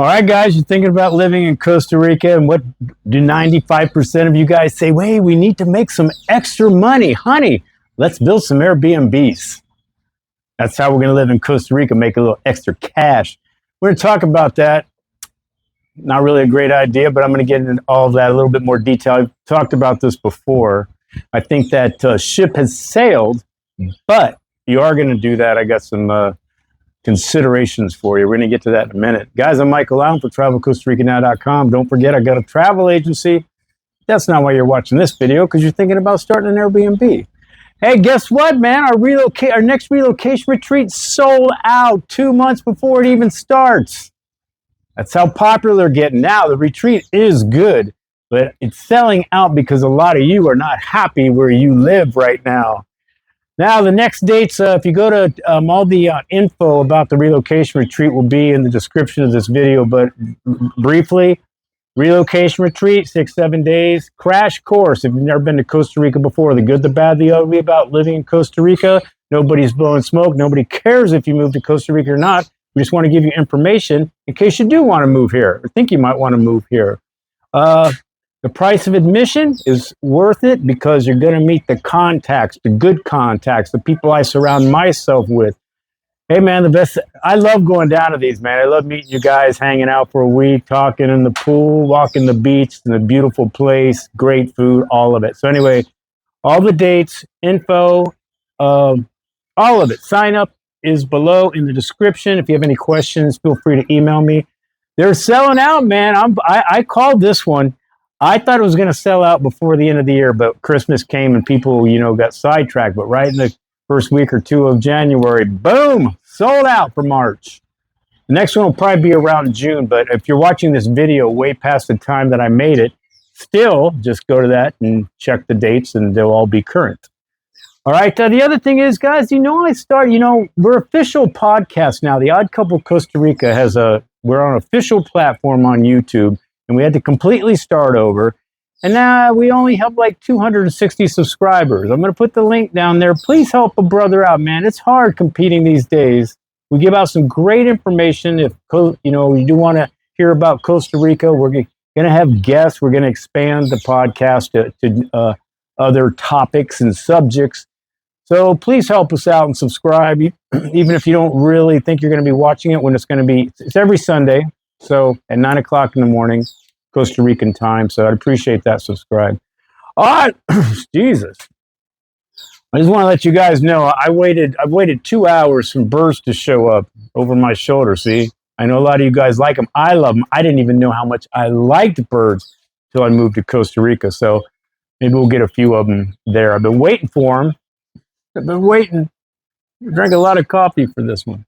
All right, guys, you're thinking about living in Costa Rica, and what do 95% of you guys say? Wait, we need to make some extra money. Honey, let's build some Airbnbs. That's how we're going to live in Costa Rica, make a little extra cash. We're going to talk about that. Not really a great idea, but I'm going to get into all of that a little bit more detail. I've talked about this before. I think that ship has sailed, but you are going to do that. I got some considerations for you. We're going to get to that in a minute. Guys, I'm Michael Allen for TravelCostaRicaNow.com. Don't forget, I got a travel agency. That's not why you're watching this video, because you're thinking about starting an Airbnb. Hey, guess what, man? Our next relocation retreat sold out 2 months before it even starts. That's how popular they're getting now. The retreat is good, but it's selling out because a lot of you are not happy where you live right now. Now, the next dates, if you go to all the info about the relocation retreat will be in the description of this video, but briefly, relocation retreat, 6-7 days, crash course. If you've never been to Costa Rica before, the good, the bad, the ugly about living in Costa Rica. Nobody's blowing smoke. Nobody cares if you move to Costa Rica or not. We just want to give you information in case you do want to move here or think you might want to move here. The price of admission is worth it because you're going to meet the contacts, the good contacts, the people I surround myself with. Hey, man, the best. I love going down to these, man. I love meeting you guys, hanging out for a week, talking in the pool, walking the beach, in a beautiful place, great food, all of it. So anyway, all the dates, info, all of it. Sign up is below in the description. If you have any questions, feel free to email me. They're selling out, man. I called this one. I thought it was going to sell out before the end of the year, but Christmas came and people, got sidetracked. But right in the first week or two of January, boom, sold out for March. The next one will probably be around June, but if you're watching this video way past the time that I made it, still just go to that and check the dates and they'll all be current. All right. The other thing is, guys, we're official podcast now. The Odd Couple Costa Rica we're on an official platform on YouTube. And we had to completely start over. And now we only have like 260 subscribers. I'm going to put the link down there. Please help a brother out, man. It's hard competing these days. We give out some great information. If you do want to hear about Costa Rica, we're going to have guests. We're going to expand the podcast to other topics and subjects. So please help us out and subscribe, even if you don't really think you're going to be watching it when it's every Sunday. So at 9 o'clock in the morning, Costa Rican time. So I'd appreciate that subscribe. All right. Jesus. I just want to let you guys know, I've waited 2 hours for birds to show up over my shoulder. See, I know a lot of you guys like them. I love them. I didn't even know how much I liked birds until I moved to Costa Rica. So maybe we'll get a few of them there. I've been waiting for them. I've been waiting. I drank a lot of coffee for this one.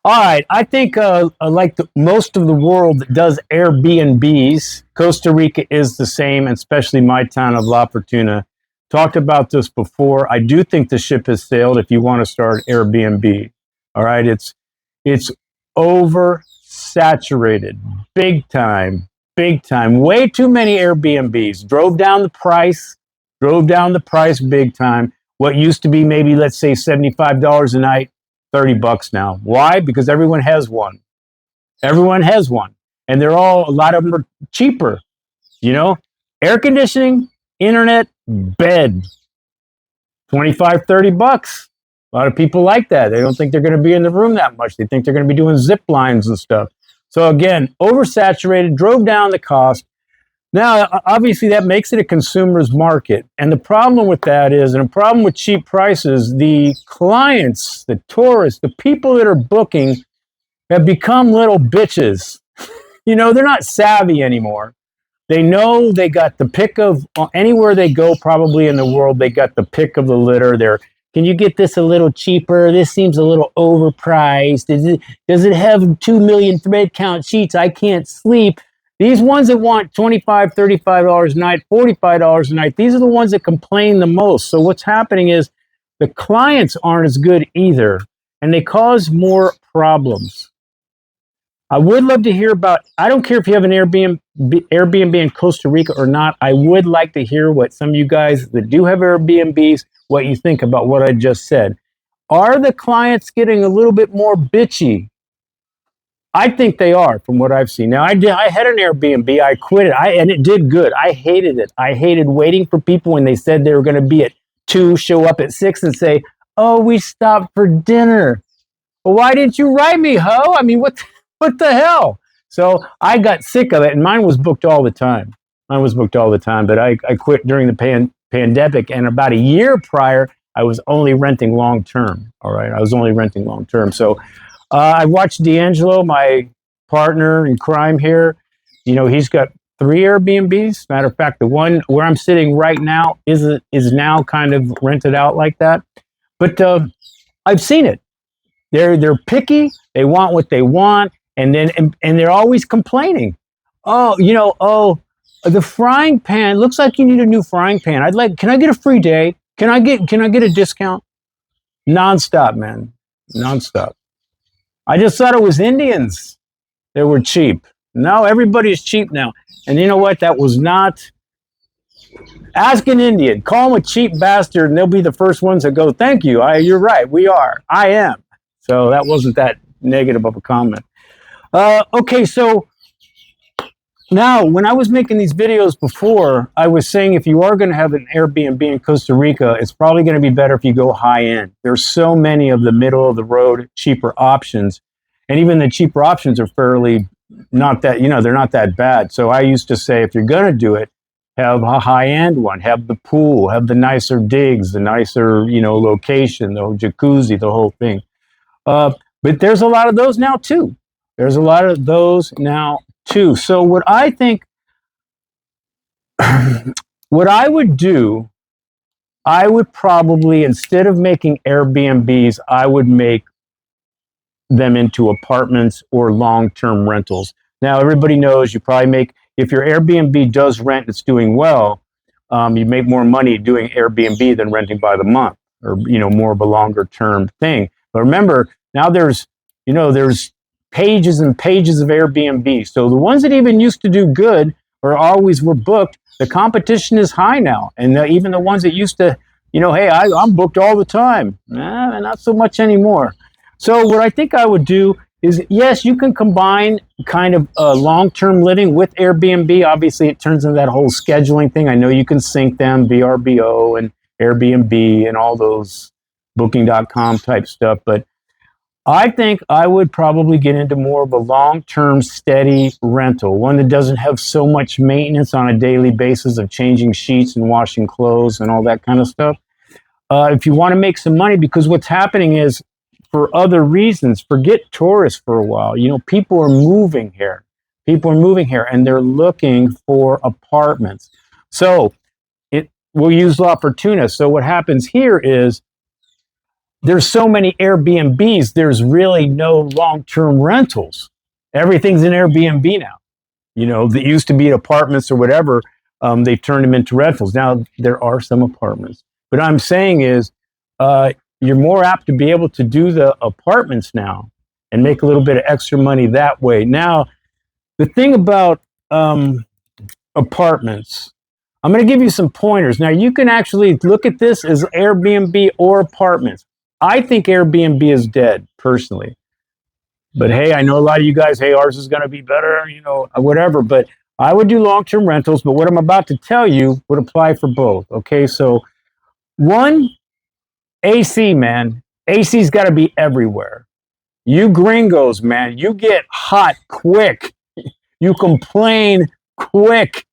All right, I think like most of the world that does Airbnbs, Costa Rica is the same, and especially my town of La Fortuna. Talked about this before. I do think the ship has sailed if you want to start Airbnb. All right, it's oversaturated, big time. Way too many Airbnbs. Drove down the price big time. What used to be maybe, let's say, $75 a night, $30 now. Why? Because everyone has one. And a lot of them are cheaper. Air conditioning, internet, bed, $25, $30. A lot of people like that. They don't think they're going to be in the room that much. They think they're going to be doing zip lines and stuff. So again, oversaturated, drove down the cost. Now, obviously, that makes it a consumer's market. And the problem with that is, and a problem with cheap prices, the clients, the tourists, the people that are booking have become little bitches. They're not savvy anymore. They know they got the pick of, anywhere they go probably in the world, they got the pick of the litter. Can you get this a little cheaper? This seems a little overpriced. Does it have 2 million thread count sheets? I can't sleep. These ones that want $25, $35 a night, $45 a night, these are the ones that complain the most. So what's happening is the clients aren't as good either, and they cause more problems. I would love to hear about, I don't care if you have an Airbnb in Costa Rica or not. I would like to hear what some of you guys that do have Airbnbs, what you think about what I just said. Are the clients getting a little bit more bitchy? I think they are, from what I've seen. Now, I had an Airbnb. I quit it, and it did good. I hated it. I hated waiting for people when they said they were going to be at 2, show up at 6 and say, "Oh, we stopped for dinner." Well, why didn't you write me, ho? I mean, what the hell? So I got sick of it, and mine was booked all the time. Mine was booked all the time, but I quit during the pandemic, and about a year prior, I was only renting long term. All right, I was only renting long term. So I watched D'Angelo, my partner in crime here. You know, he's got 3 Airbnbs. Matter of fact, the one where I'm sitting right now is now kind of rented out like that. But I've seen it. They're picky. They want what they want, and they're always complaining. Oh, the frying pan looks like you need a new frying pan. Can I get a free day? Can I get a discount? Nonstop, man. Nonstop. I just thought it was Indians that were cheap. No, everybody's cheap now. And you know what? That was not. Ask an Indian. Call them a cheap bastard, and they'll be the first ones that go, "Thank you. You're right. We are. I am." So that wasn't that negative of a comment. Okay, so now when I was making these videos before, I was saying if you are going to have an Airbnb in Costa Rica, it's probably going to be better if you go high end. There's so many of the middle of the road cheaper options, and even the cheaper options are fairly not that, they're not that bad. So I used to say if you're going to do it, have a high end one, have the pool, have the nicer digs, the nicer, location, the jacuzzi, the whole thing. But there's a lot of those now too. So what I think, what I would do, I would probably, instead of making Airbnbs, I would make them into apartments or long-term rentals. Now, everybody knows you probably make, if your Airbnb does rent, it's doing well, you make more money doing Airbnb than renting by the month, or, more of a longer-term thing. But remember, now there's pages and pages of Airbnb. So the ones that even used to do good or always were booked, the competition is high now. And even the ones that used to, hey, I'm booked all the time. Nah, not so much anymore. So what I think I would do is, yes, you can combine kind of long-term living with Airbnb. Obviously, it turns into that whole scheduling thing. I know you can sync them, VRBO and Airbnb and all those Booking.com type stuff, but I think I would probably get into more of a long-term steady rental, one that doesn't have so much maintenance on a daily basis of changing sheets and washing clothes and all that kind of stuff. If you want to make some money, because what's happening is, for other reasons, forget tourists for a while. People are moving here. And they're looking for apartments. So we'll use La Fortuna. So what happens here is, there's so many Airbnbs, there's really no long-term rentals. Everything's an Airbnb now. That used to be apartments or whatever, they turned them into rentals. Now, there are some apartments. But I'm saying is, you're more apt to be able to do the apartments now and make a little bit of extra money that way. Now, the thing about apartments, I'm going to give you some pointers. Now, you can actually look at this as Airbnb or apartments. I think Airbnb is dead, personally. But hey, I know a lot of you guys, hey, ours is going to be better, whatever. But I would do long-term rentals. But what I'm about to tell you would apply for both. Okay, so one, AC, man. AC's got to be everywhere. You gringos, man, you get hot quick. You complain quick.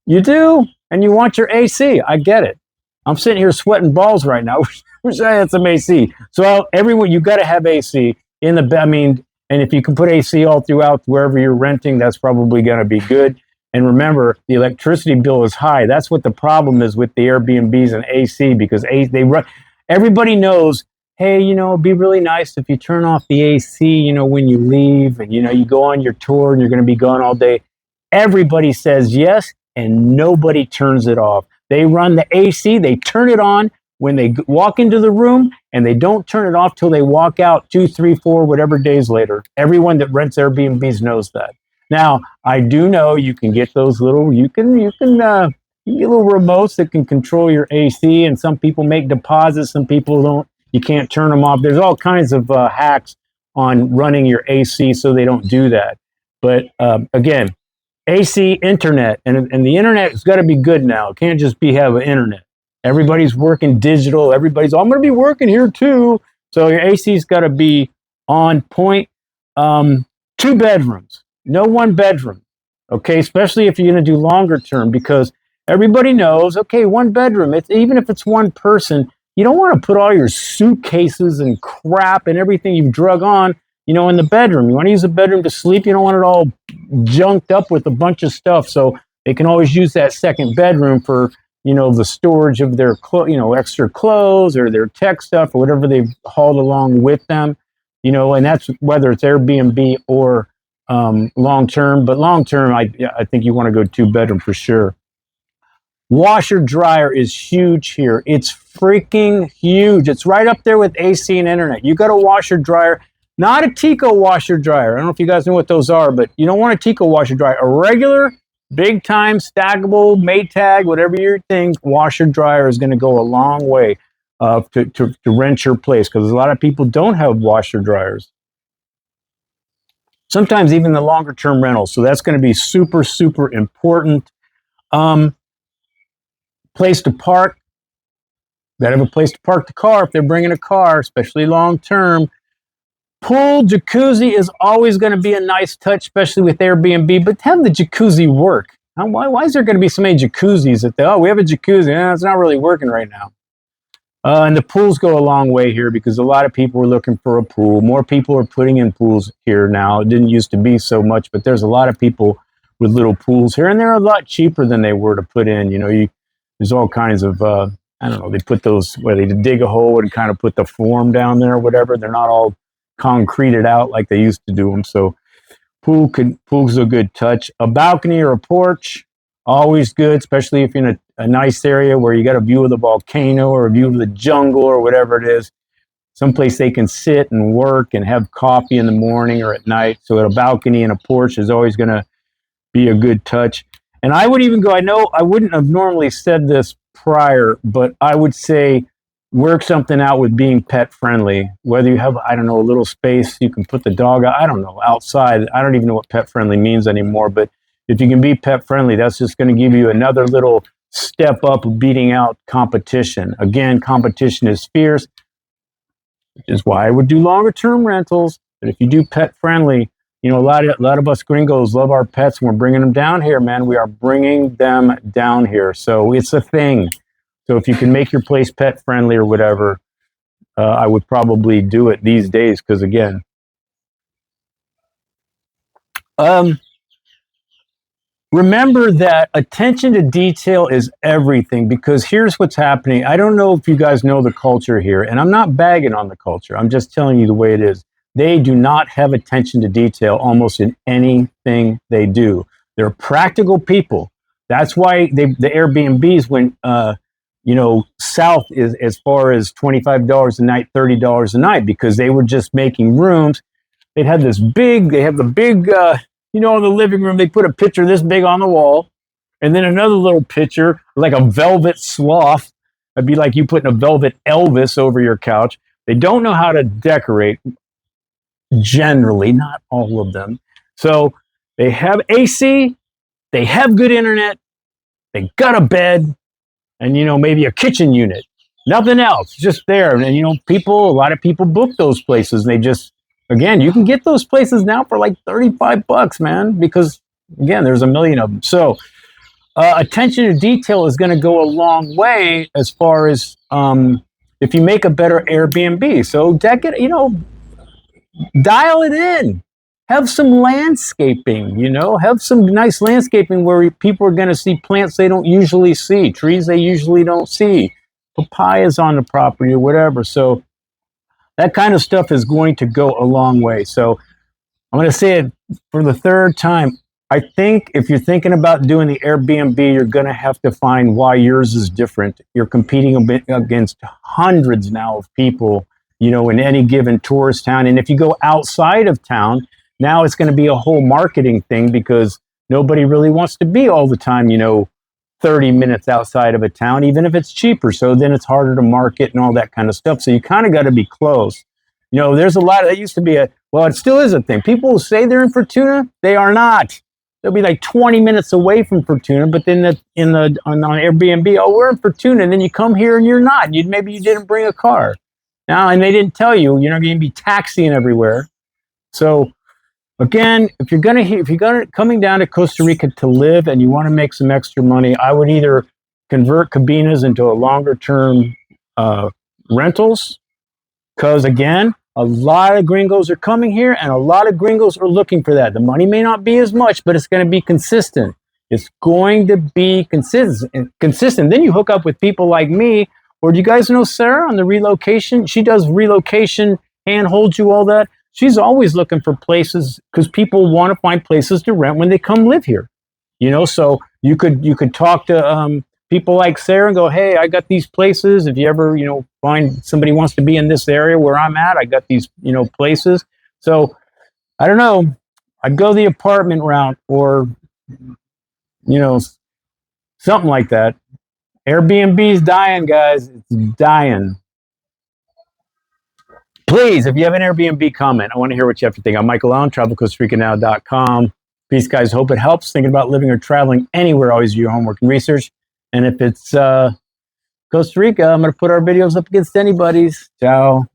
You do, and you want your AC. I get it. I'm sitting here sweating balls right now. Wish I had some AC. So everyone, you got to have AC in the. And if you can put AC all throughout wherever you're renting, that's probably going to be good. And remember, the electricity bill is high. That's what the problem is with the Airbnbs and AC, because they run. Everybody knows, hey, it'd be really nice if you turn off the AC, when you leave, and you go on your tour and you're going to be gone all day. Everybody says yes, and nobody turns it off. They run the AC, they turn it on when they walk into the room, and they don't turn it off till they walk out 2, 3, 4, whatever days later. Everyone that rents Airbnbs knows that. Now, I do know you can get those little, you can get little remotes that can control your AC, and some people make deposits, some people don't. You can't turn them off. There's all kinds of hacks on running your AC so they don't do that. But again, AC, internet, and the internet has got to be good now. It can't just be have an internet. Everybody's working digital. I'm going to be working here too. So your AC's got to be on point. 2 bedrooms, no 1 bedroom. Okay, especially if you're going to do longer term, because everybody knows, okay, 1 bedroom, even if it's 1 person, you don't want to put all your suitcases and crap and everything you've drug on, in the bedroom. You want to use the bedroom to sleep. You don't want it all junked up with a bunch of stuff. So they can always use that second bedroom for, the storage of their, extra clothes or their tech stuff or whatever they've hauled along with them, and that's whether it's Airbnb or long term. But long term, I think you want to go 2 bedroom for sure. Washer dryer is huge here. It's freaking huge. It's right up there with AC and internet. You got a washer dryer, not a Tico washer dryer. I don't know if you guys know what those are, but you don't want a Tico washer dryer. A regular, big time, stackable, Maytag, whatever your thing, washer dryer is going to go a long way to rent your place, because a lot of people don't have washer dryers. Sometimes even the longer term rentals. So that's going to be super, super important. Place to park. Got to have a place to park the car if they're bringing a car, especially long term. Pool, jacuzzi is always going to be a nice touch, especially with Airbnb, but have the jacuzzi work. Why is there going to be so many jacuzzis that we have a jacuzzi? It's not really working right now. And the pools go a long way here, because a lot of people are looking for a pool. More people are putting in pools here now. It didn't used to be so much, but there's a lot of people with little pools here, and they're a lot cheaper than they were to put in. There's all kinds of, they put those where they dig a hole and kind of put the form down there or whatever. They're not all concreted out like they used to do them. So pool's a good touch. A balcony or a porch, always good, especially if you're in a nice area where you got a view of the volcano or a view of the jungle or whatever it is. Someplace they can sit and work and have coffee in the morning or at night. So a balcony and a porch is always going to be a good touch. And I would even go, I know I wouldn't have normally said this prior, but I would say work something out with being pet friendly. Whether you have, a little space, you can put the dog out, outside. I don't even know what pet friendly means anymore, but if you can be pet friendly, that's just going to give you another little step up of beating out competition. Again, competition is fierce, which is why I would do longer term rentals. But if you do pet friendly, a lot of us gringos love our pets, and we're bringing them down here, man. We are bringing them down here. So it's a thing. So if you can make your place pet friendly or whatever, I would probably do it these days, because again, remember that attention to detail is everything, because here's what's happening. I don't know if you guys know the culture here, and I'm not bagging on the culture. I'm just telling you the way it is. They do not have attention to detail almost in anything they do. They're practical people. That's why the Airbnbs went, south is as far as $25 a night, $30 a night, because they were just making rooms. They have the big, in the living room, they put a picture this big on the wall, and then another little picture, like a velvet sloth. It'd be like you putting a velvet Elvis over your couch. They don't know how to decorate, generally, not all of them. So they have AC, they have good internet, they got a bed, and maybe a kitchen unit. Nothing else, just there. And a lot of people book those places. They just, again, you can get those places now for like $35, man, because again, there's a million of them. So attention to detail is going to go a long way as far as if you make a better Airbnb. So dial it in. Have some landscaping, have some nice landscaping where people are going to see plants they don't usually see, trees they usually don't see, papayas on the property or whatever. So that kind of stuff is going to go a long way. So I'm going to say it for the third time. I think if you're thinking about doing the Airbnb, you're going to have to find why yours is different. You're competing against hundreds now of people, in any given tourist town. And if you go outside of town, now it's going to be a whole marketing thing, because nobody really wants to be all the time, 30 minutes outside of a town, even if it's cheaper. So then it's harder to market and all that kind of stuff. So you kind of got to be close. There's a lot of, that used to be Well, it still is a thing. People who say they're in Fortuna, they are not. They'll be like 20 minutes away from Fortuna, but then on Airbnb, oh, we're in Fortuna, and then you come here and you're not. Maybe you didn't bring a car. Now, and they didn't tell you, you're not going to be taxiing everywhere. So again, if you're coming down to Costa Rica to live and you want to make some extra money, I would either convert cabinas into a longer term rentals, because again, a lot of gringos are coming here and a lot of gringos are looking for that. The money may not be as much, but it's going to be consistent. It's going to be consistent. Then you hook up with people like me, or do you guys know Sarah on the relocation? She does relocation, and holds you all that. She's always looking for places because people want to find places to rent when they come live here. So you could talk to people like Sarah and go, hey, I got these places. If you ever, find somebody wants to be in this area where I'm at, I got these, places. So I don't know. I'd go the apartment route or, something like that. Airbnb's dying, guys. It's dying. Please, if you have an Airbnb comment, I want to hear what you have to think. I'm Michael Allen, travelcostaricanow.com. Peace, guys. Hope it helps. Thinking about living or traveling anywhere, always do your homework and research. And if it's Costa Rica, I'm going to put our videos up against anybody's. Ciao.